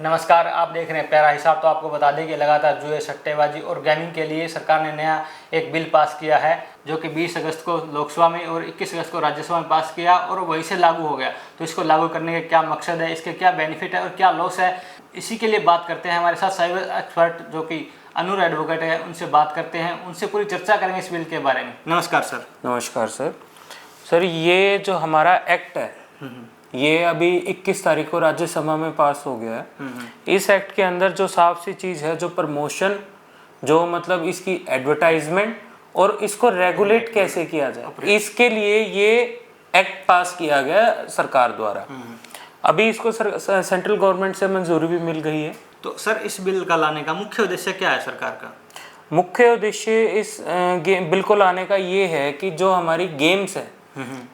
नमस्कार, आप देख रहे हैं प्यारा हिसाब। तो आपको बता दें कि लगातार जुए, सट्टेबाजी और गेमिंग के लिए सरकार ने नया एक बिल पास किया है, जो कि 20 अगस्त को लोकसभा में और 21 अगस्त को राज्यसभा में पास किया और वहीं से लागू हो गया। तो इसको लागू करने का क्या मकसद है, इसके क्या बेनिफिट है और क्या लॉस है, इसी के लिए बात करते हैं। हमारे साथ साइबर एक्सपर्ट जो कि अनूर एडवोकेट है, उनसे बात करते हैं, उनसे पूरी चर्चा करेंगे इस बिल के बारे में। नमस्कार सर। नमस्कार सर। सर, ये जो हमारा एक्ट है ये अभी 21 तारीख को राज्यसभा में पास हो गया है। इस एक्ट के अंदर जो साफ सी चीज़ है, जो प्रमोशन, जो मतलब इसकी एडवर्टाइजमेंट और इसको रेगुलेट कैसे किया जाए, इसके लिए ये एक्ट पास किया गया सरकार द्वारा। अभी इसको सेंट्रल गवर्नमेंट से मंजूरी भी मिल गई है। तो सर, इस बिल का लाने का मुख्य उद्देश्य क्या है सरकार का? मुख्य उद्देश्य इस बिल को लाने का ये है कि जो हमारी गेम्स है,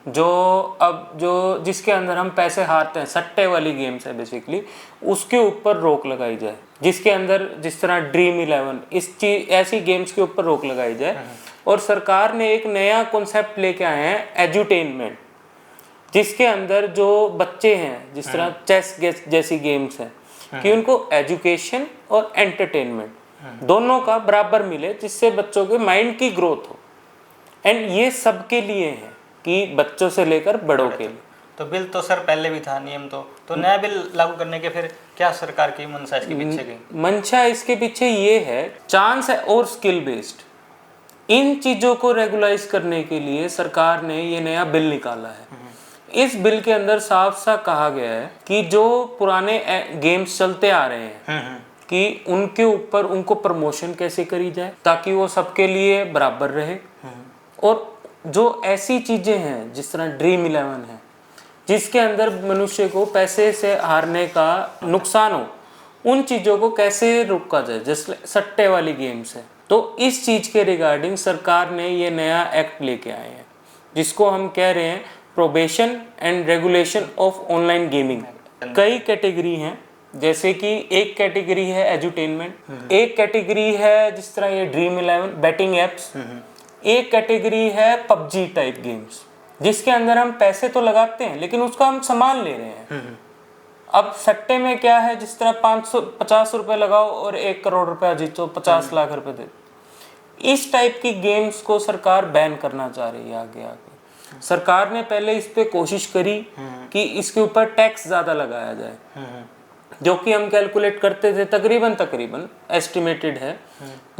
जो जिसके अंदर हम पैसे हारते हैं, सट्टे वाली गेम्स है बेसिकली, उसके ऊपर रोक लगाई जाए। जिसके अंदर जिस तरह ड्रीम 11, ऐसी गेम्स के ऊपर रोक लगाई जाए। और सरकार ने एक नया कॉन्सेप्ट लेके आए हैं, एजुटेनमेंट, जिसके अंदर जो बच्चे हैं, जिस तरह चेस जैसी गेम्स हैं, कि उनको एजुकेशन और एंटरटेनमेंट दोनों का बराबर मिले, जिससे बच्चों के माइंड की ग्रोथ हो। एंड ये सबके लिए है कि बच्चों से लेकर बड़ों के लिए। तो बिल तो सर पहले भी था, नियम तो नया बिल लागू करने के फिर क्या सरकार की मंशा इसके पीछे की? मंशा इसके पीछे ये है, चांस है और स्किल बेस्ड, इन चीजों को रेगुलाइज करने के लिए सरकार ने ये नया बिल निकाला है। इस बिल के अंदर साफ साफ कहा गया है कि जो पुराने गेम्स चलते आ रहे हैं कि उनके ऊपर उनको प्रमोशन कैसे करी जाए ताकि वो सबके लिए बराबर रहे। और जो ऐसी चीजें हैं जिस तरह ड्रीम 11 है, जिसके अंदर मनुष्य को पैसे से हारने का नुकसान हो, उन चीजों को कैसे रोका जाए, जैसे सट्टे वाली गेम्स है। तो इस चीज के रिगार्डिंग सरकार ने ये नया एक्ट लेके आए हैं, जिसको हम कह रहे हैं probation and regulation of online gaming. कई कैटेगरी हैं, जैसे कि एक कैटेगरी है एजुटेनमेंट, एक कैटेगरी है जिस तरह ये ड्रीम 11 बैटिंग एप्स, एक कैटेगरी है पबजी टाइप गेम्स, जिसके अंदर हम पैसे तो लगाते हैं लेकिन उसका हम सामान ले रहे हैं। अब सट्टे में क्या है, जिस तरह 550 रुपए लगाओ और 1 करोड़ रुपया जीतो, 50 लाख रुपए दे। इस टाइप की गेम्स को सरकार बैन करना चाह रही है आगे आगे। सरकार ने पहले इस पे कोशिश करी कि इसके ऊपर टैक्स ज्यादा लगाया जाए, जो कि हम कैलकुलेट करते थे तकरीबन एस्टिमेटेड है,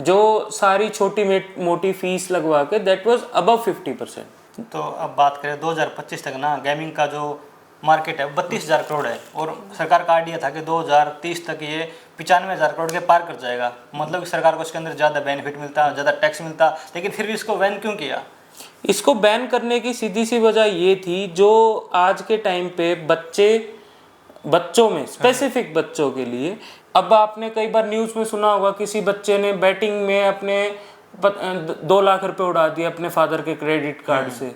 जो सारी छोटी मोटी फीस लगवा के दैट वाज अबव 50%। तो अब बात करें 2025 तक ना, गेमिंग का जो मार्केट है 32,000 करोड़ है और सरकार का आइडिया था कि 2030 तक ये 95,000 करोड़ के पार कर जाएगा। मतलब कि सरकार को इसके अंदर ज़्यादा बेनिफिट मिलता, ज़्यादा टैक्स मिलता, लेकिन फिर भी इसको बैन क्यों किया? इसको बैन करने की सीधी सी वजह ये थी, जो आज के टाइम पे बच्चों में स्पेसिफिक बच्चों के लिए, अब आपने कई बार न्यूज़ में सुना होगा किसी बच्चे ने बैटिंग में अपने 2 लाख रुपए उड़ा दिए अपने फादर के क्रेडिट कार्ड से,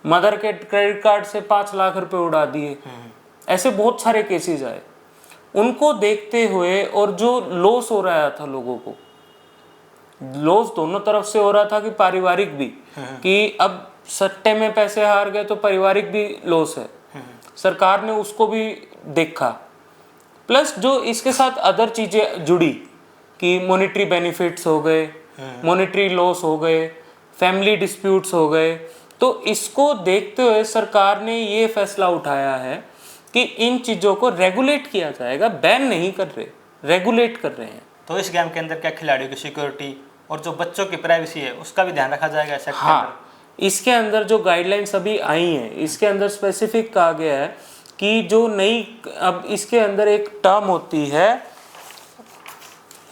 मदर के क्रेडिट कार्ड से 5 लाख रुपए उड़ा दिए। ऐसे बहुत सारे केसेस आए। उनको देखते हुए और जो लॉस हो रहा था लोगों को, लॉस दोनों तरफ से हो रहा था कि पारिवारिक भी, कि अब सट्टे में पैसे हार गए तो पारिवारिक भी लॉस है, सरकार ने उसको भी देखा। प्लस जो इसके साथ अदर चीजें जुड़ी कि मॉनेटरी बेनिफिट्स हो गए, मॉनेटरी लॉस हो गए, फैमिली डिस्प्यूट्स हो गए। तो इसको देखते हुए सरकार ने ये फैसला उठाया है कि इन चीजों को रेगुलेट किया जाएगा, बैन नहीं कर रहे, रेगुलेट कर रहे हैं। तो इस गेम के अंदर क्या खिलाड़ियों की सिक्योरिटी और जो बच्चों की प्राइवेसी है उसका भी ध्यान रखा जाएगा ऐसा? हाँ, इसके अंदर जो गाइडलाइंस अभी आई हैं, इसके अंदर स्पेसिफिक कहा गया है कि जो नई, अब इसके अंदर एक टर्म होती है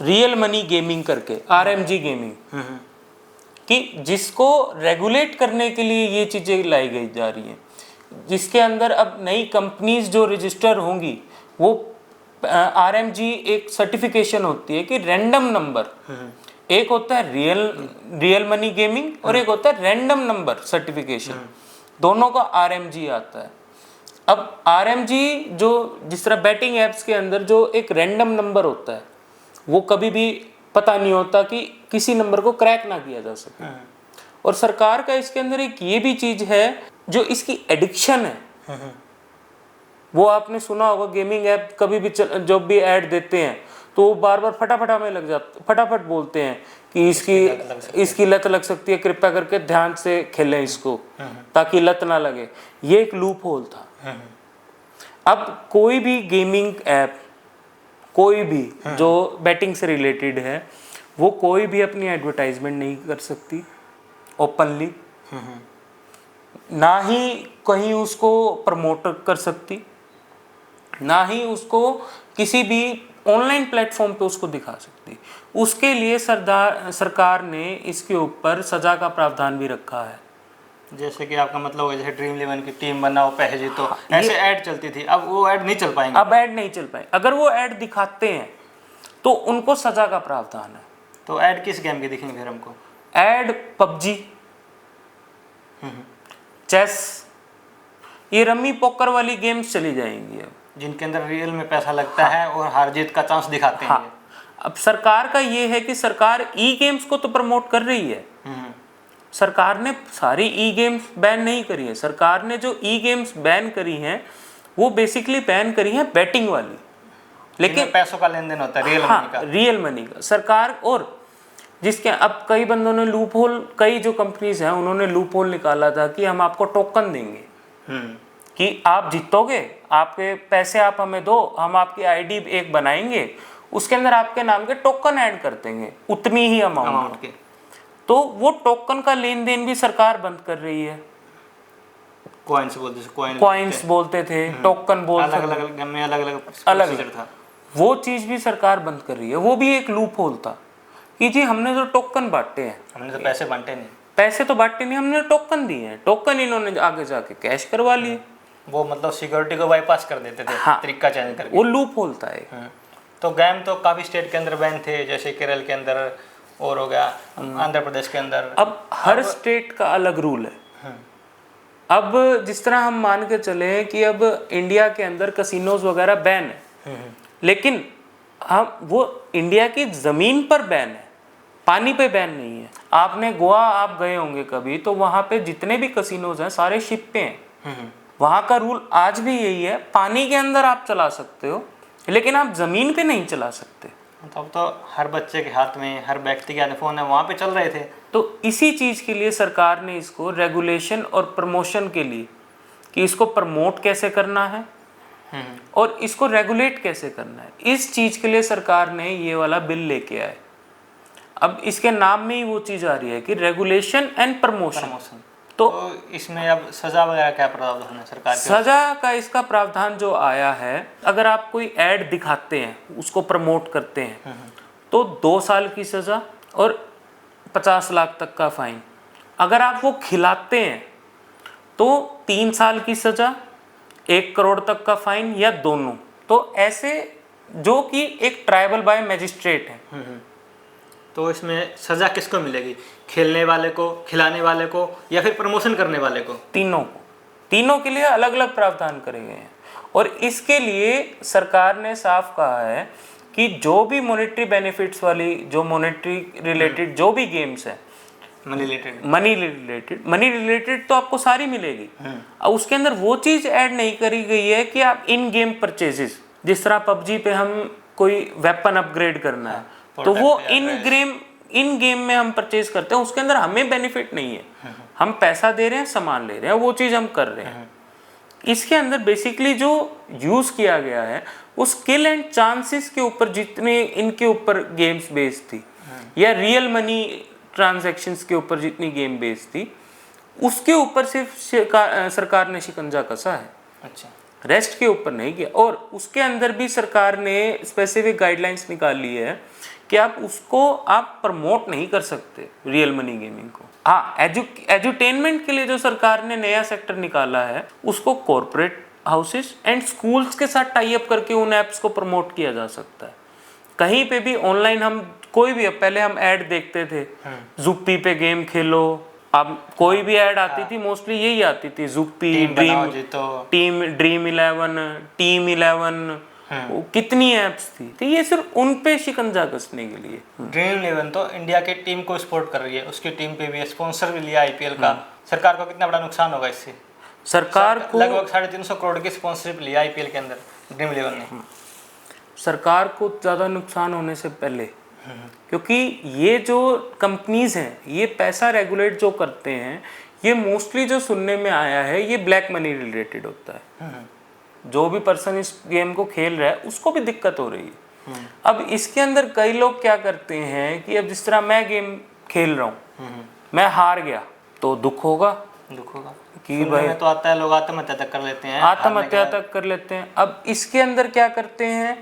रियल मनी गेमिंग करके, RMG गेमिंग, कि जिसको रेगुलेट करने के लिए ये चीजें लाई गई जा रही हैं, जिसके अंदर अब नई कंपनीज जो रजिस्टर होंगी, वो RMG एक सर्टिफिकेशन होती है कि रैंडम नंबर, एक होता है रियल मनी गेमिंग और एक होता है रैंडम नंबर सर्टिफिकेशन, दोनों का RMG आता है। अब RMG जो जिस तरह बैटिंग एप्स के अंदर जो एक रैंडम नंबर होता है, वो कभी भी पता नहीं होता कि किसी नंबर को क्रैक ना किया जा सके। और सरकार का इसके अंदर एक ये भी चीज है, जो इसकी एडिक्शन है, वो आपने सुना होगा, गेमिंग ऐप कभी भी जब भी ऐड देते हैं तो वो बार बार फटाफट हमें लग जाते, फटाफट बोलते हैं कि इसकी लत लग सकती है, कृपया करके ध्यान से खेलें इसको ताकि लत ना लगे। ये एक लूप होल था। अब कोई भी गेमिंग ऐप, कोई भी जो बैटिंग से रिलेटेड है, वो कोई भी अपनी एडवर्टाइजमेंट नहीं कर सकती ओपनली, ना ही कहीं उसको प्रमोट कर सकती, ना ही उसको किसी भी ऑनलाइन प्लेटफॉर्म पे उसको दिखा सकती। उसके लिए सरकार ने इसके ऊपर सजा का प्रावधान भी रखा है। जैसे कि आपका मतलब हो, जैसे ड्रीम इलेवन की टीम बनाओ पैसे जीतो, ऐसे ऐड चलती थी, अब वो ऐड नहीं चल पाएंगे। अब ऐड नहीं चल पाए। अगर वो ऐड दिखाते हैं तो उनको सजा का प्रावधान है। तो ऐड किस गेम की दिखेंगे फिर हमको? ऐड पबजी, चेस, ये रम्मी पोकर वाली गेम्स चली जाएंगी अब, जिनके अंदर रियल में पैसा लगता है और हार जीत का चांस दिखाते हैं। अब सरकार का ये है कि सरकार ई गेम्स को तो प्रमोट कर रही है। सरकार ने सारी ई गेम्स बैन नहीं करी है। सरकार ने जो ई गेम्स बैन करी हैं वो बेसिकली बैन करी हैं बैटिंग वाली, लेकिन पैसों का लेन देन होता है, रियल मनी का। रियल मनी का सरकार, और जिसके अब कई बंदों ने लूप होल, कई जो कंपनीज हैं उन्होंने लूप होल निकाला था कि हम आपको टोकन देंगे कि आप जीतोगे, आपके पैसे आप हमें दो, हम आपकी आईडी एक बनाएंगे, उसके अंदर आपके नाम के टोकन ऐड कर देंगे उतनी ही अमाउंट के। तो वो टोकन का लेन देन भी सरकार बंद कर रही है। कॉइन्स बोलते थे, टोकन बोलते थे, अलग था। वो चीज भी सरकार बंद कर रही है। वो भी एक लूप होल था कि जी हमने जो टोकन बांटे हैं, हमने तो पैसे बांटे नहीं, पैसे तो बांटे नहीं, हमने टोकन दिए हैं, टोकन इन्होंने आगे जाके कैश करवा लिए। वो मतलब सिक्योरिटी को बाईपास कर देते थे, तरीका चेंज करके। वो लूप होल था एक। तो गेम तो काफी स्टेट के अंदर बैन थे, जैसे केरल के अंदर और हो गया, आंध्र प्रदेश के अंदर। अब हर स्टेट का अलग रूल है। अब जिस तरह हम मान के चले कि अब इंडिया के अंदर कैसीनोज वगैरह बैन है, लेकिन हम वो इंडिया की जमीन पर बैन है, पानी पे बैन नहीं है। आपने गोवा आप गए होंगे कभी, तो वहां पे जितने भी कैसीनोज हैं सारे शिप पे हैं। वहां का रूल आज भी यही है, पानी के अंदर आप चला सकते हो लेकिन आप जमीन पे नहीं चला सकते। तब तो हर बच्चे के हाथ में, हर व्यक्ति के हाथ में फोन है, वहां पे चल रहे थे। तो इसी चीज के लिए सरकार ने इसको रेगुलेशन और प्रमोशन के लिए, कि इसको प्रमोट कैसे करना है और इसको रेगुलेट कैसे करना है, इस चीज के लिए सरकार ने ये वाला बिल लेके आए। अब इसके नाम में ही वो चीज आ रही है कि रेगुलेशन एंड प्रमोशन। तो इसमें अब सजा वगैरह क्या प्रावधान है सरकार के? सजा का इसका प्रावधान जो आया है, अगर आप कोई ऐड दिखाते हैं, उसको प्रमोट करते हैं, तो 2 साल की सजा और 50 लाख तक का फाइन। अगर आप वो खिलाते हैं तो 3 साल की सजा, 1 करोड़ तक का फाइन, या दोनों। तो ऐसे जो कि एक ट्राइबल बाय मजिस्ट्रेट है। तो इसमें सजा किसको मिलेगी? खेलने वाले को, खिलाने वाले को, या फिर प्रमोशन करने वाले को? तीनों को। तीनों के लिए अलग अलग प्रावधान करे गए हैं। और इसके लिए सरकार ने साफ कहा है कि जो भी मॉनेटरी बेनिफिट्स वाली, जो मॉनेटरी रिलेटेड जो भी गेम्स है, मनी रिलेटेड तो आपको सारी मिलेगी। अब उसके अंदर वो चीज ऐड नहीं करी गई है कि आप इन गेम परचेजेस, जिस तरह पबजी पे हम कोई वेपन अपग्रेड करना है, तो वो इन गेम में हम परचेज करते हैं, उसके अंदर हमें बेनिफिट नहीं है। हम पैसा दे रहे हैं, सामान ले रहे हैं, वो चीज हम कर रहे हैं। इसके अंदर बेसिकली जो यूज किया गया है वो स्किल एंड चांसेस के ऊपर, जितने इनके ऊपर गेम्स बेस्ड थी, या रियल मनी ट्रांजैक्शंस के ऊपर जितनी गेम बेस्ड थी, उसके ऊपर सिर्फ सरकार ने शिकंजा कसा है। अच्छा, रेस्ट के ऊपर नहीं किया। और उसके अंदर भी सरकार ने स्पेसिफिक गाइडलाइंस निकाली है कि आप उसको आप प्रमोट नहीं कर सकते, रियल मनी गेमिंग को। हाँ, एजुटेनमेंट के लिए जो सरकार ने नया सेक्टर निकाला है, उसको कॉर्पोरेट हाउसेस एंड स्कूल्स के साथ टाई अप करके उन ऐप्स को प्रमोट किया जा सकता है। कहीं पे भी ऑनलाइन हम कोई भी, पहले हम ऐड देखते थे, जुप्पी पे गेम खेलो, अब कोई भी ऐड आती थी मोस्टली यही आती थी, जुप्पी, ड्रीम 11, टीम 11, कितनी ऐप्स थी। तो ये सिर्फ उन पे शिकंजा कसने के लिए। ड्रीम 11 तो इंडिया की टीम को सपोर्ट कर रही है, उसकी टीम पे भी स्पॉन्सर भी लिया आईपीएल का। सरकार को कितना बड़ा नुकसान होगा इससे? सरकार को लगभग 350 करोड़ की स्पॉन्सरशिप लिया आईपीएल के अंदर ड्रीम इलेवन ने। सरकार को ज़्यादा नुकसान होने से पहले, क्योंकि ये जो कंपनीज हैं ये पैसा रेगुलेट जो करते हैं, ये मोस्टली जो सुनने में आया है ये ब्लैक मनी रिलेटेड होता है। जो भी पर्सन इस गेम को खेल रहा है उसको भी दिक्कत हो रही है। अब इसके अंदर कई लोग क्या करते हैं कि अब जिस तरह मैं गेम खेल रहा हूँ, मैं हार गया तो दुख होगा कि भाई तो आता है, लोग आत्महत्या तक कर लेते हैं, आत्महत्या तक कर लेते हैं। अब इसके अंदर क्या करते हैं,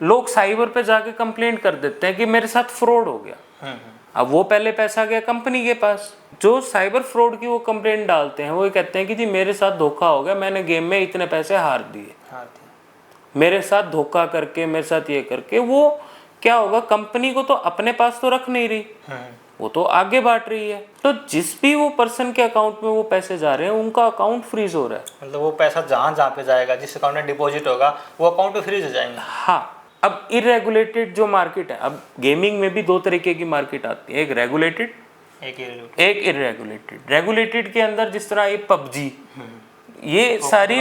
लोग साइबर पे जाके कंप्लेंट कर देते हैं कि मेरे साथ फ्रॉड हो गया। अब वो पहले पैसा गया कंपनी के पास, जो साइबर फ्रॉड की वो कंप्लेंट डालते हैं वो ये कहते हैं कि जी मेरे साथ धोखा हो गया, मैंने गेम में इतने पैसे हार दिए, मेरे साथ धोखा करके, मेरे साथ ये करके। वो क्या होगा, कंपनी को तो अपने पास तो रख नहीं रही, वो तो आगे बांट रही है। तो जिस भी वो पर्सन के अकाउंट में वो पैसे जा रहे हैं उनका अकाउंट फ्रीज हो रहा है। मतलब वो पैसा जहाँ पे जाएगा, जिस अकाउंट में डिपॉजिट होगा वो अकाउंट पे फ्रीज हो जाएंगे। हाँ, अब इरेगुलेटेड जो मार्केट है, अब गेमिंग में भी दो तरीके की मार्केट आती है, एक रेगुलेटेड, एक इरेगुलेटेड। रेगुलेटेड के अंदर जिस तरह ये पबजी, ये सारी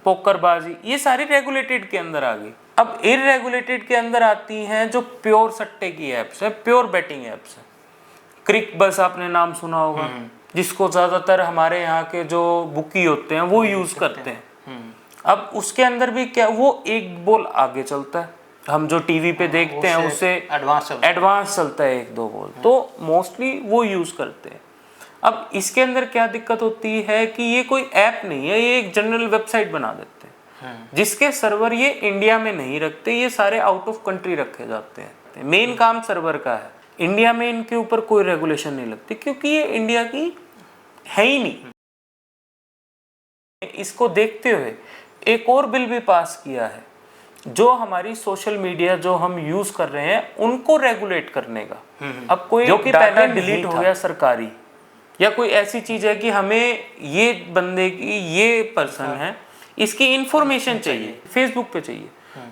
पोकरबाजी, ये सारी रेगुलेटेड के अंदर आ गई। अब इरेगुलेटेड के अंदर आती हैं जो प्योर सट्टे की एप्स है, प्योर बेटिंग एप्स है। क्रिक बस आपने नाम सुना होगा, जिसको ज्यादातर हमारे यहाँ के जो बुकी होते हैं वो यूज करते हैं। अब उसके अंदर भी क्या, वो एक बोल आगे चलता है, हम जो टीवी पे देखते हैं उससे एडवांस चलता है, एक दो बोल, तो मोस्टली वो यूज करते हैं। अब इसके अंदर क्या दिक्कत होती है कि ये कोई ऐप नहीं है, ये एक जनरल वेबसाइट बना देते हैं, जिसके सर्वर ये इंडिया में नहीं रखते, ये सारे आउट ऑफ कंट्री रखे जाते हैं। मेन काम सर्वर का है, इंडिया में इनके ऊपर कोई रेगुलेशन नहीं लगती, क्योंकि ये इंडिया की है ही नहीं। इसको देखते हुए एक और बिल भी पास किया है, जो हमारी सोशल मीडिया जो हम यूज कर रहे हैं उनको रेगुलेट करने का। अब कोई जो कि पहले डिलीट हो गया सरकारी, या कोई ऐसी चीज है कि हमें ये बंदे की, ये पर्सन है, इसकी इंफॉर्मेशन चाहिए, फेसबुक पे चाहिए,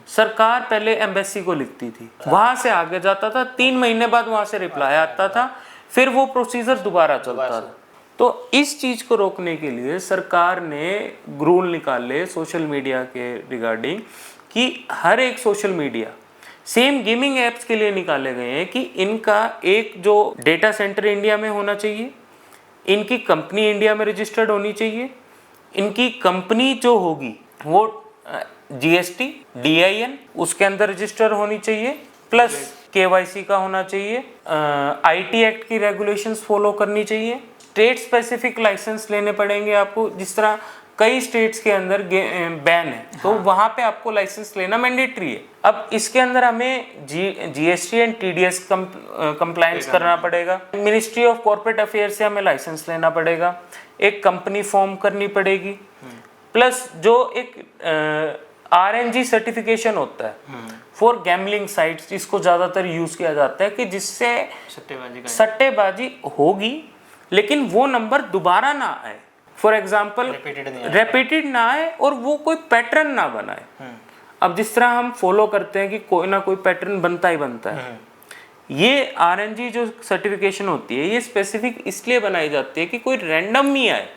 सरकार पहले एम्बेसी को लिखती थी, वहां से आगे जाता था, 3 महीने बाद वहां से रिप्लाई आता था, फिर वो प्रोसीजर दोबारा चलता था। तो इस चीज को रोकने के लिए सरकार ने रूल निकाले सोशल मीडिया के रिगार्डिंग, कि हर एक social media, same gaming apps के लिए निकाले गए हैं कि इनका एक जो डेटा सेंटर इंडिया में होना चाहिए, इनकी कंपनी इंडिया में रजिस्टर्ड होनी चाहिए, इनकी कंपनी जो होगी वो जीएसटी, DIN उसके अंदर रजिस्टर होनी चाहिए, प्लस KYC का होना चाहिए, IT एक्ट की रेगुलेशंस फॉलो करनी चाहिए, स्टेट स्पेसिफिक लाइसेंस लेने पड़ेंगे आपको, जिस तरह कई स्टेट्स के अंदर बैन है, तो वहां पे आपको लाइसेंस लेना मैंडेटरी है। अब इसके अंदर हमें GST एंड TDS कंप्लायंस करना पड़ेगा, मिनिस्ट्री ऑफ कॉर्पोरेट अफेयर्स से हमें लाइसेंस लेना पड़ेगा, एक कंपनी फॉर्म करनी पड़ेगी, प्लस जो एक RNG सर्टिफिकेशन होता है फॉर गैम्बलिंग साइट्स, जिसको ज्यादातर यूज किया जाता है कि जिससे सट्टेबाजी होगी लेकिन वो नंबर दोबारा ना आए, फॉर एग्जाम्पल रिपीटेड ना आए, और वो कोई पैटर्न ना बनाए। अब जिस तरह हम फॉलो करते हैं कि कोई ना कोई पैटर्न बनता ही बनता है, ये RNG जो सर्टिफिकेशन होती है ये स्पेसिफिक इसलिए बनाई जाती है कि कोई रैंडम नहीं आए,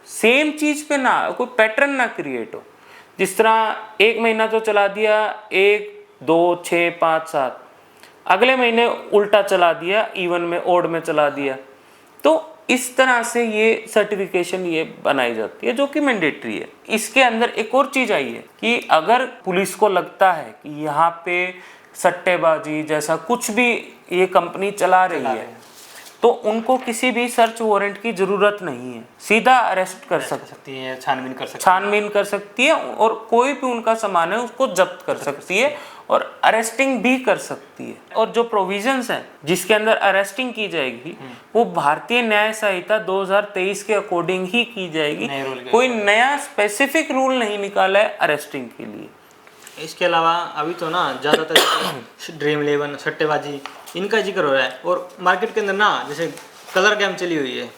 सेम चीज पे ना कोई पैटर्न ना क्रिएट हो। जिस तरह एक महीना तो चला दिया, 1, 2, 6, 5, 7, अगले महीने उल्टा चला दिया, इवन में ओड में चला दिया, तो इस तरह से ये सर्टिफिकेशन ये बनाई जाती है जो कि मैंडेटरी है। इसके अंदर एक और चीज आई है कि अगर पुलिस को लगता है कि यहाँ पे सट्टेबाजी जैसा कुछ भी ये कंपनी चला रही है, तो उनको किसी भी सर्च वारंट की जरूरत नहीं है, सीधा अरेस्ट कर सकती है, छानबीन कर सकती है, और कोई भी उनका सामान है उसको जब्त कर सकती है और अरेस्टिंग भी कर सकती है। और जो प्रोविजंस हैं जिसके अंदर अरेस्टिंग की जाएगी वो भारतीय न्याय संहिता 2023 के अकॉर्डिंग ही की जाएगी, कोई नया स्पेसिफिक रूल नहीं निकाला है अरेस्टिंग के लिए। इसके अलावा अभी तो ना ज़्यादातर ड्रीम इलेवन, सट्टेबाजी, इनका जिक्र हो रहा है, और मार्केट के अंदर ना जैसे कलर गेम चली हुई है,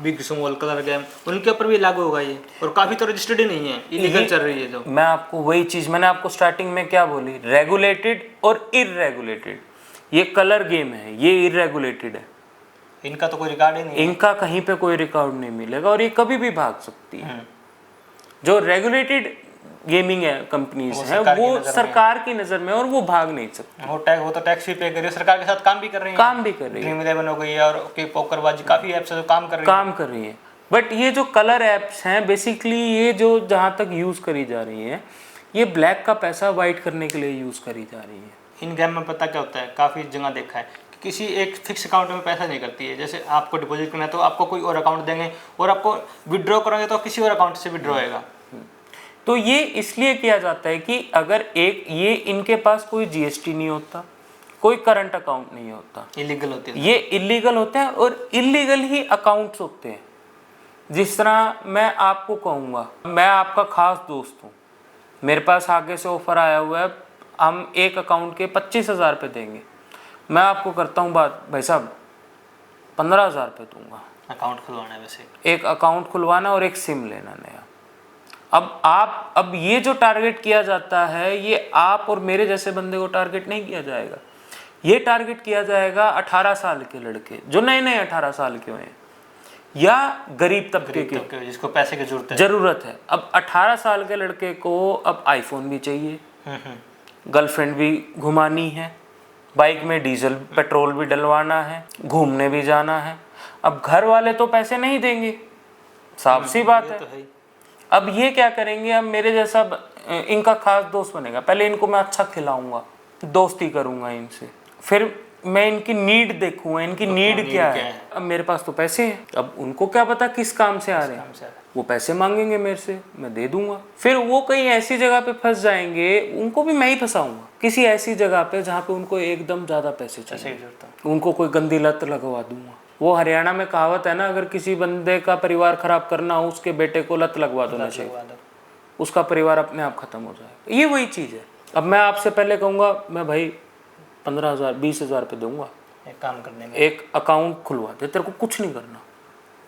बिग स्मॉल कलर गेम, उनके ऊपर भी लागू होगा ये, और काफी तो रजिस्टर्ड ही नहीं है, इलीगल चल रही है जो। मैं आपको वही चीज मैंने आपको स्टार्टिंग में क्या बोली, रेगुलेटेड और इररेगुलेटेड। ये कलर गेम है, ये इररेगुलेटेड है, इनका तो कोई रिकॉर्ड ही नहीं है। इनका कहीं पे कोई रिकॉर्ड नहीं मिलेगा और ये कभी भी भाग सकती है। जो रेगुलेटेड गेमिंग है कंपनीज हैं वो सरकार की नज़र में और वो भाग नहीं सकती। वो तो टैक्स भी पे कर रही है, सरकार के साथ काम भी कर रही है। ड्रीम 11 हो गई है और पोकरबाजी, काफ़ी ऐप्स है जो काम कर रही है। बट ये जो कलर ऐप्स हैं बेसिकली ये जो जहाँ तक यूज़ करी जा रही हैं ये ब्लैक का पैसा वाइट करने के लिए यूज़ करी जा रही है। इन गेम में पता क्या होता है, काफ़ी जगह देखा है कि किसी एक फिक्स अकाउंट में पैसा नहीं करती है। जैसे आपको डिपॉजिट करना है तो आपको कोई और अकाउंट देंगे और आपको विड्रॉ करोगे तो किसी और अकाउंट से विड्रॉ होएगा। तो ये इसलिए किया जाता है कि अगर ये इनके पास कोई जीएसटी नहीं होता, कोई करंट अकाउंट नहीं होता, इलीगल होते हैं, ये इलीगल होते हैं और इलीगल ही अकाउंट्स होते हैं। जिस तरह मैं आपको कहूँगा मैं आपका खास दोस्त हूँ, मेरे पास आगे से ऑफर आया हुआ है हम एक अकाउंट के 25,000 रुपये देंगे, मैं आपको करता हूँ बात भाई साहब 15,000 रुपये दूंगा। अकाउंट खुलवाना है, वैसे एक अकाउंट खुलवाना और एक सिम लेना नया। अब ये जो टारगेट किया जाता है ये आप और मेरे जैसे बंदे को टारगेट नहीं किया जाएगा, ये टारगेट किया जाएगा 18 साल के लड़के जो नए नए 18 साल के हुए हैं या गरीब तबके के जिसको पैसे की जरूरत है। अब 18 साल के लड़के को अब आईफोन भी चाहिए, गर्लफ्रेंड भी घुमानी है, बाइक में डीजल पेट्रोल भी डलवाना है, घूमने भी जाना है। अब घर वाले तो पैसे नहीं देंगे, साफ सी बात है। अब ये क्या करेंगे, अब मेरे जैसा इनका खास दोस्त बनेगा, पहले इनको मैं अच्छा खिलाऊंगा, दोस्ती करूंगा इनसे, फिर मैं इनकी नीड देखूंगा, इनकी नीड क्या है। अब मेरे पास तो पैसे हैं, अब उनको क्या पता किस काम से आ रहे हैं, वो पैसे मांगेंगे मेरे से, मैं दे दूंगा। फिर वो कहीं ऐसी जगह पे फंस जाएंगे, उनको भी मैं ही फंसाऊंगा किसी ऐसी जगह पे जहाँ पे उनको एकदम ज्यादा पैसे चाहिए, उनको कोई गंदी लत लगवा दूंगा। वो हरियाणा में कहावत है ना, अगर किसी बंदे का परिवार खराब करना हो उसके बेटे को लत लगवा दो नशे की, उसका परिवार अपने आप खत्म हो जाएगा। ये वही चीज़ है। अब मैं आपसे पहले कहूँगा मैं भाई 15,000 20,000 रुपये दूंगा, एक काम करने में एक अकाउंट खुलवा दे, तेरे को कुछ नहीं करना,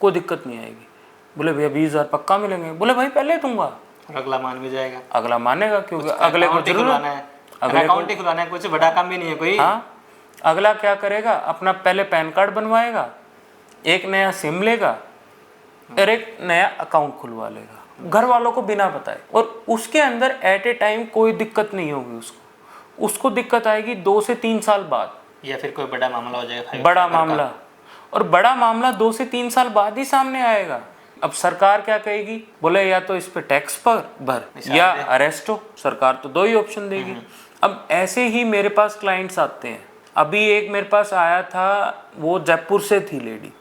कोई दिक्कत नहीं आएगी। बोले भैया 20,000 पक्का मिलेंगे, बोले भाई पहले दूंगा, अगला मान भी जाएगा, अगला मानेगा क्योंकि अगले को जरूरत है, अगले अकाउंट ही खुलाना है, कुछ बड़ा काम भी नहीं है कोई। हाँ, अगला क्या करेगा, अपना पहले पैन कार्ड बनवाएगा, एक नया सिम लेगा और एक नया अकाउंट खुलवा लेगा घर वालों को बिना बताए, और उसके अंदर एट ए टाइम कोई दिक्कत नहीं होगी उसको दिक्कत आएगी 2 से 3 साल बाद, या फिर कोई बड़ा मामला हो जाएगा, बड़ा मामला, और बड़ा मामला 2 से 3 साल बाद ही सामने आएगा। अब सरकार क्या कहेगी, बोले या तो इस पे टैक्स पर भर या अरेस्ट हो, सरकार तो 2 ही ऑप्शन देगी। अब ऐसे ही मेरे पास क्लाइंट्स आते हैं, अभी एक मेरे पास आया था, वो जयपुर से थी लेडी,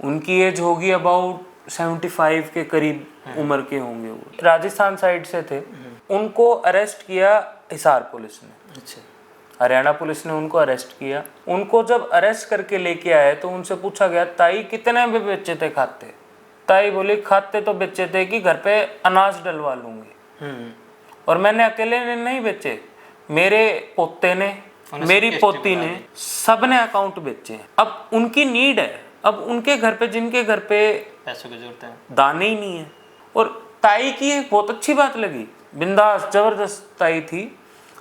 उनकी एज होगी अबाउट 75 के करीब उम्र के होंगे, वो राजस्थान साइड से थे, उनको अरेस्ट किया हिसार पुलिस ने। अच्छा, हरियाणा पुलिस ने उनको अरेस्ट किया। उनको जब अरेस्ट करके लेके आए तो उनसे पूछा गया ताई कितने में बेचे थे खाते, ताई बोली खाते तो बेचे थे कि घर पे अनाज डलवा लूंगी, और मैंने अकेले ने नहीं बेचे, मेरे पोते ने, मेरी पोती ने, सब ने अकाउंट बेचे हैं। अब उनकी नीड है, अब उनके घर पे जिनके घर पे पैसों की जरूरत है, दाने ही नहीं है। और ताई की एक बहुत अच्छी बात लगी, बिंदास जबरदस्त ताई थी,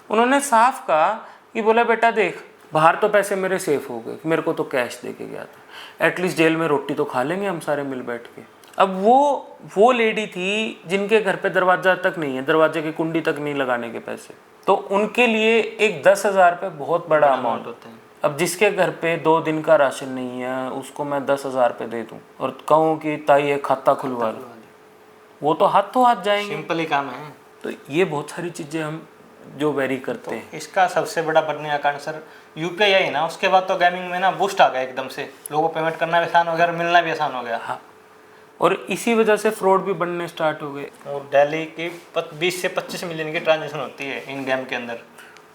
उन्होंने साफ कहा कि बोला बेटा देख बाहर तो पैसे मेरे सेफ हो गए, मेरे को तो कैश दे के गया था, एटलीस्ट जेल में रोटी तो खा लेंगे हम सारे मिल बैठ के। अब वो लेडी थी जिनके घर पे दरवाजा तक नहीं है, दरवाजे की कुंडी तक नहीं लगाने के पैसे, तो उनके लिए एक 10,000 रुपये बहुत बड़ा अमाउंट होता है। अब जिसके घर पे 2 दिन का राशन नहीं है उसको मैं 10,000 रुपये दे दूँ और कहूँ कि ताई एक खाता खुलवा लो, वो तो हाथों हाथ जाएंगे, सिंपल ही काम है। तो ये बहुत सारी चीज़ें हम जो वेरी करते हैं। इसका सबसे बड़ा बढ़ने का कारण सर यूपीआई है ना, उसके बाद तो गेमिंग में ना बूस्ट आ गया एकदम से, लोगों को पेमेंट करना भी आसान हो गया और मिलना भी आसान हो गया। हाँ, और इसी वजह से फ्रॉड भी बढ़ने स्टार्ट हो गए। और डेली की 20 से 25 मिलियन की ट्रांजेक्शन होती है इन गेम के अंदर,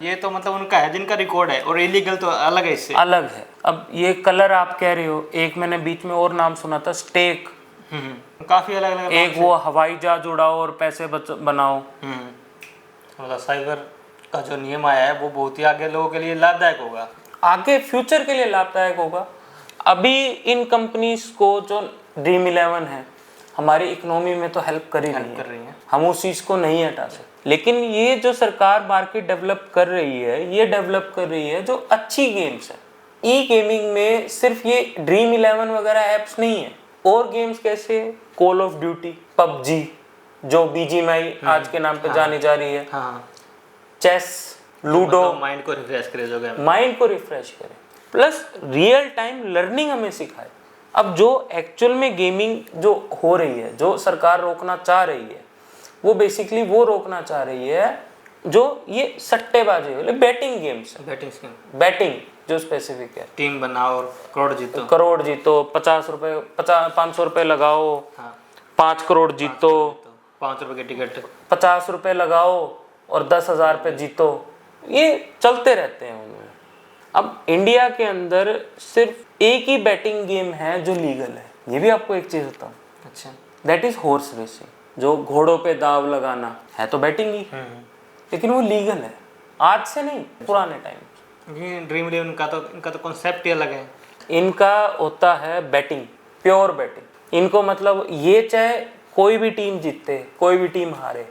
ये तो मतलब उनका है जिनका रिकॉर्ड है, और इलीगल तो अलग है, इससे अलग है। अब ये कलर आप कह रहे हो, एक मैंने बीच में और नाम सुना था स्टेक, काफी अलग अलग, एक वो हवाई जहाज उड़ाओ और पैसे बनाओ। मतलब साइबर का जो नियम आया है वो बहुत ही आगे लोगों के लिए लाभदायक होगा, आगे फ्यूचर के लिए लाभदायक होगा। अभी इन कंपनीज को जो ड्रीम 11 है हमारी इकोनॉमी में तो हेल्प कर रही है, हम उस चीज़ को नहीं हटा सकते, लेकिन ये जो सरकार मार्केट डेवलप कर रही है, ये डेवलप कर रही है जो अच्छी गेम्स है, ई गेमिंग में सिर्फ ये ड्रीम 11 वगैरह ऐप्स नहीं है, और गेम्स कैसे कॉल ऑफ ड्यूटी, पबजी जो बीजीएमआई आज के नाम पे जानी जा रही है, हाँ, चेस, लूडो, माइंड को रिफ्रेश करे जो गेम, माइंड को रिफ्रेश करे, प्लस रियल टाइम लर्निंग हमें सिखाए। अब जो एक्चुअल में गेमिंग जो हो रही है, जो सरकार रोकना चाह रही है, वो बेसिकली वो रोकना चाह रही है जो ये सट्टेबाजी वाले बैटिंग गेम्स है, बैटिंग स्कीम, बैटिंग जो स्पेसिफिक है, टीम बनाओ और करोड़ जीतो, 50 रुपए 500 रुपए लगाओ, हाँ, 5 करोड़ जीतो, 5 रुपए की टिकट, 50 रुपए लगाओ और 10,000 रुपए जीतो, ये चलते रहते हैं उनमें। अब इंडिया के अंदर सिर्फ एक ही बैटिंग गेम है जो लीगल है, ये भी आपको एक चीज बताऊं, अच्छा, दैट इज हॉर्स रेसिंग, जो घोड़ों पे दाव लगाना है, तो बैटिंग ही, लेकिन वो लीगल है, आज से नहीं, पुराने टाइम। ड्रीम 11 इनका तो कॉन्सेप्ट ही अलग है। इनका होता है बैटिंग, प्योर बैटिंग। इनको मतलब ये चाहे कोई भी टीम जीते, कोई भी टीम हारे,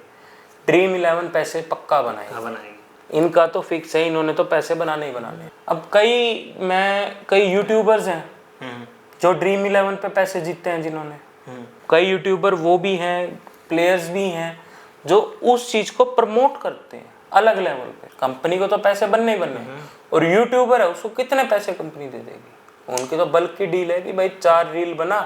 ड्रीम 11 पैसे पक्का बनाएगी। इनका तो फिक्स है, इन्होंने तो पैसे बनाने ही बनाने। अब कई यूट्यूबर्स हैं जो ड्रीम 11 पे पैसे जीतते हैं, जिन्होंने कई यूट्यूबर वो भी हैं, प्लेयर्स भी हैं जो उस चीज को प्रमोट करते हैं अलग लेवल पे। कंपनी को तो पैसे बनने ही बनने हैं, और यूट्यूबर है उसको कितने पैसे कंपनी दे देगी, उनकी तो बल्क की डील है कि भाई 4 रील बना,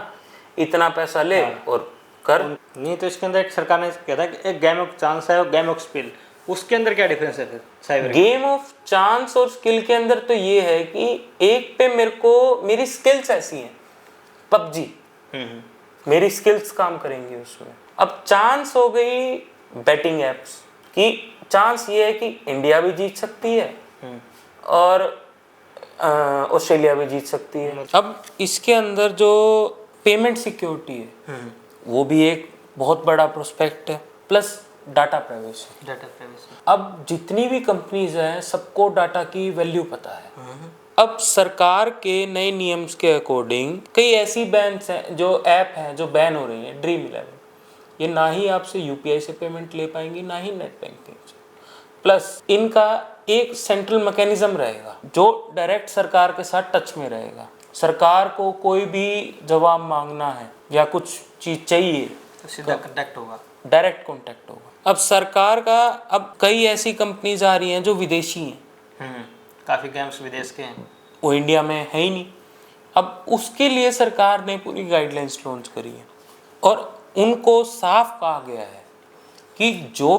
इतना पैसा ले और कर। नहीं तो इसके अंदर एक सरकार ने कहा था कि एक गेम ऑफ चांस है और गेम ऑफ स्किल, उसके अंदर क्या डिफरेंस है फिर साइबर गेम ऑफ चांस और स्किल के अंदर तो ये है कि एक पे मेरी स्किल्स ऐसी हैं, पबजी मेरी स्किल्स काम करेंगी उसमें। अब चांस हो गई बैटिंग एप्स की, चांस ये है कि इंडिया भी जीत सकती है और ऑस्ट्रेलिया भी जीत सकती है। अब इसके अंदर जो पेमेंट सिक्योरिटी है वो भी एक बहुत बड़ा प्रोस्पेक्ट है, प्लस डाटा प्राइवेसी। अब जितनी भी कंपनीज हैं सबको डाटा की वैल्यू पता है। अब सरकार के नए नियम्स के अकॉर्डिंग कई ऐसी बैंस हैं, जो ऐप हैं जो बैन हो रही हैं, ड्रीम 11, ये ना ही आपसे यूपीआई से पेमेंट ले पाएंगी, ना ही नेट बैंकिंग से, प्लस इनका एक सेंट्रल मैकेनिज्म रहेगा जो डायरेक्ट सरकार के साथ टच में रहेगा। सरकार को कोई भी जवाब मांगना है या कुछ चीज चाहिए तो सीधा कांटेक्ट होगा, डायरेक्ट कांटेक्ट होगा। अब सरकार का, अब कई ऐसी कंपनीज आ रही हैं जो विदेशी हैं, काफ़ी गेम्स विदेश के हैं, वो इंडिया में है ही नहीं। अब उसके लिए सरकार ने पूरी गाइडलाइंस लॉन्च करी है और उनको साफ कहा गया है कि जो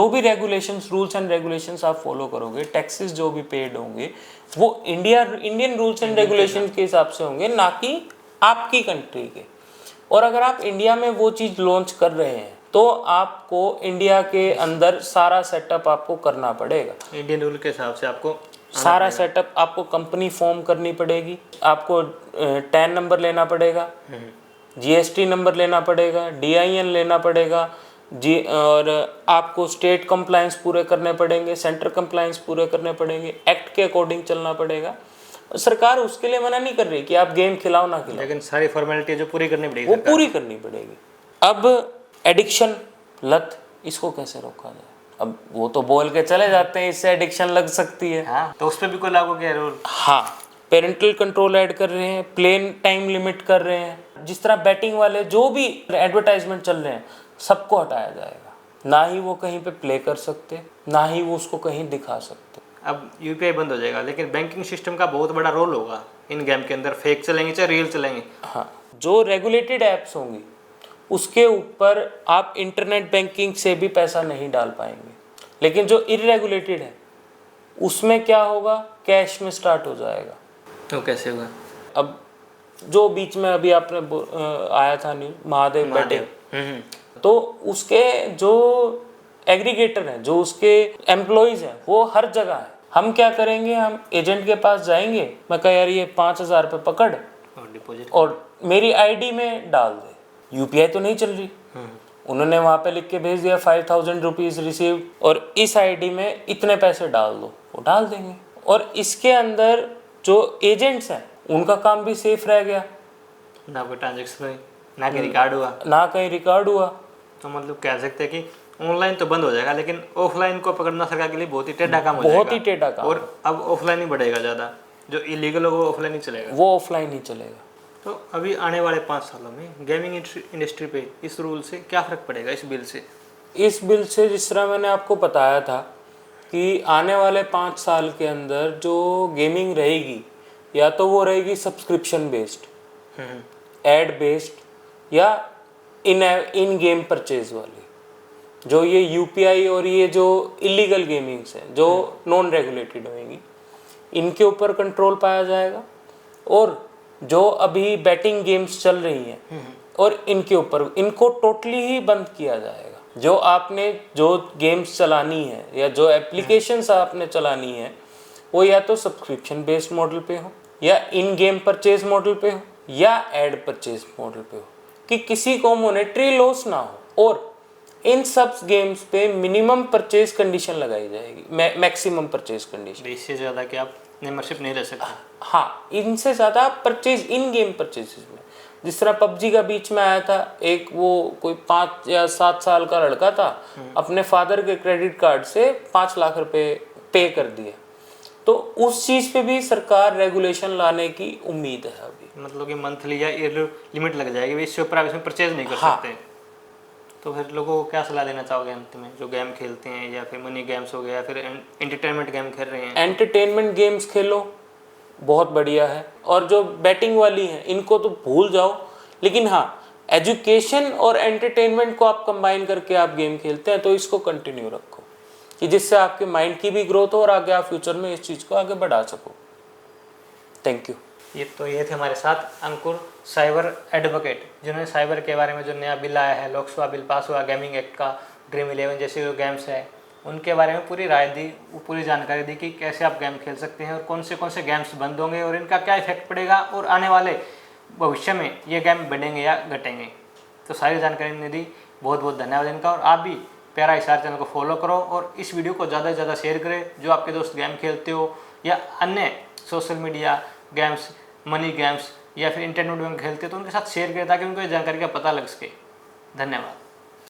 भी रेगुलेशंस, रूल्स एंड रेगुलेशंस आप फॉलो करोगे, टैक्सेस जो भी पेड होंगे वो इंडियन रूल्स एंड रेगुलेशंस के हिसाब से होंगे, ना कि आपकी कंट्री के। और अगर आप इंडिया में वो चीज़ लॉन्च कर रहे हैं तो आपको इंडिया के अंदर सारा सेटअप आपको करना पड़ेगा, इंडियन रूल के हिसाब से आपको सारा सेटअप। आपको कंपनी फॉर्म करनी पड़ेगी, आपको टैन नंबर लेना पड़ेगा, जीएसटी नंबर लेना पड़ेगा, DIN लेना पड़ेगा और आपको स्टेट कंप्लायंस पूरे करने पड़ेंगे, सेंटर कंप्लायंस पूरे करने पड़ेंगे, एक्ट के अकॉर्डिंग चलना पड़ेगा। सरकार उसके लिए मना नहीं कर रही कि आप गेम खिलाओ ना खिलाओ, लेकिन सारी फॉर्मेलिटी जो पूरी करनी पड़ेगी, वो पूरी करनी पड़ेगी। अब एडिक्शन, लत, इसको कैसे रोका जाए? अब वो तो बोल के चले जाते हैं इससे एडिक्शन लग सकती है, हाँ, तो उस पर भी कोई लागू किया रूल? हाँ, पेरेंटल कंट्रोल ऐड कर रहे हैं, प्लेन टाइम लिमिट कर रहे हैं, जिस तरह बैटिंग वाले जो भी एडवर्टाइजमेंट चल रहे हैं सबको हटाया जाएगा, ना ही वो कहीं पे प्ले कर सकते, ना ही वो उसको कहीं दिखा सकते। अब यूपीआई बंद हो जाएगा, लेकिन बैंकिंग सिस्टम का बहुत बड़ा रोल होगा इन गेम के अंदर, फेक चलेंगे चाहे रियल चलेंगे। हाँ, जो रेगुलेटेड ऐप्स होंगी उसके ऊपर आप इंटरनेट बैंकिंग से भी पैसा नहीं डाल पाएंगे, लेकिन जो इरेगुलेटेड है उसमें क्या होगा, कैश में स्टार्ट हो जाएगा। तो कैसे होगा? अब जो बीच में अभी आपने आया था नहीं, महादेव बैटिंग, तो उसके जो एग्रीगेटर हैं, जो उसके एम्प्लॉइज हैं, वो हर जगह है। हम क्या करेंगे, हम एजेंट के पास जाएंगे, मैं कह यार ये 5,000 रुपये पकड़ और डिपॉजिट और मेरी आईडी में डाल दे। यूपीआई तो नहीं चल रही, उन्होंने वहाँ पे लिख के भेज दिया 5,000 रुपीज़ रिसीव और इस आईडी में इतने पैसे डाल दो, वो डाल देंगे। और इसके अंदर जो एजेंट्स हैं उनका काम भी सेफ रह गया, ना कोई ट्रांजेक्शन हुई, ना कहीं रिकॉर्ड हुआ, ना कहीं रिकॉर्ड हुआ। तो मतलब कह सकते हैं कि ऑनलाइन तो बंद हो जाएगा, लेकिन ऑफलाइन को पकड़ना सरकार के लिए बहुत ही टेढ़ा काम हो जाएगा, बहुत ही टेढ़ा काम, और अब ऑफलाइन ही बढ़ेगा ज़्यादा। जो इलीगल होगा वो ऑफलाइन ही चलेगा। वो ऑफलाइन ही चलेगा। तो अभी आने वाले 5 सालों में गेमिंग इंडस्ट्री पे इस रूल से क्या फ़र्क पड़ेगा, इस बिल से? इस बिल से जिस तरह मैंने आपको बताया था कि आने वाले 5 साल के अंदर जो गेमिंग रहेगी, या तो वो रहेगी सब्सक्रिप्शन बेस्ड, एड बेस्ड, या इन गेम परचेज वाली। जो ये यूपीआई और ये जो इलीगल गेमिंग्स हैं जो नॉन रेगुलेटेड होंगी, इनके ऊपर कंट्रोल पाया जाएगा। और जो अभी बैटिंग गेम्स चल रही हैं और इनके ऊपर इनको टोटली ही बंद किया जाएगा। जो आपने जो गेम्स चलानी है या जो एप्लीकेशंस आपने चलानी है वो या तो सब्सक्रिप्शन बेस्ड मॉडल पे हो, या इन गेम परचेज मॉडल पे हो, या एड परचेज मॉडल पे हो, कि किसी को मॉनेटरी लॉस ना हो। और इन सब गेम्स पे मिनिमम परचेज कंडीशन लगाई जाएगी, मैक्सिमम परचेज कंडीशन। इससे ज़्यादा कि आप मेंबरशिप नहीं ले सकते। हाँ, इनसे ज़्यादा परचेज इन गेम परचेजेस में, जिस तरह पबजी का बीच में आया था, एक वो कोई 5 या 7 साल का लड़का था, अपने फादर के क्रेडिट कार्ड से 5 लाख रुपए पे कर दिए। तो उस चीज़ पे भी सरकार रेगुलेशन लाने की उम्मीद है अभी। मतलब कि मंथली या ईयर लिमिट लग जाएगी, इससे ऊपर आप इसमें परचेज नहीं कर हाँ। सकते। तो फिर लोगों को क्या सलाह देना चाहोगे अंत में, जो गेम खेलते हैं या फिर मनी गेम्स हो गया या फिर एंटरटेनमेंट गेम खेल रहे हैं? एंटरटेनमेंट गेम्स खेलो, बहुत बढ़िया है। और जो बैटिंग वाली हैं इनको तो भूल जाओ। लेकिन हाँ, एजुकेशन और एंटरटेनमेंट को आप कंबाइन करके आप गेम खेलते हैं तो इसको कंटिन्यू रखो, कि जिससे आपके माइंड की भी ग्रोथ हो और आगे आप फ्यूचर में इस चीज़ को आगे बढ़ा सको। Thank you. ये थे हमारे साथ अंकुर, साइबर एडवोकेट, जिन्होंने साइबर के बारे में जो नया बिल आया है, लोकसभा बिल पास हुआ गेमिंग एक्ट का, ड्रीम 11 जैसे जो गेम्स है उनके बारे में पूरी राय दी, पूरी जानकारी दी कि कैसे आप गेम खेल सकते हैं और कौन से गेम्स बंद होंगे और इनका क्या इफेक्ट पड़ेगा और आने वाले भविष्य में ये गेम बढ़ेंगे या घटेंगे। तो सारी जानकारी ने दी। बहुत बहुत धन्यवाद इनका। और आप भी प्यारा हिसार चैनल को फॉलो करो और इस वीडियो को ज़्यादा से ज़्यादा शेयर करें। जो आपके दोस्त गेम खेलते हो या अन्य social media games, money games या फिर इंटरनेट गेम खेलते हो तो उनके साथ शेयर करें ताकि उनको इस जानकारी का पता लग सके। धन्यवाद।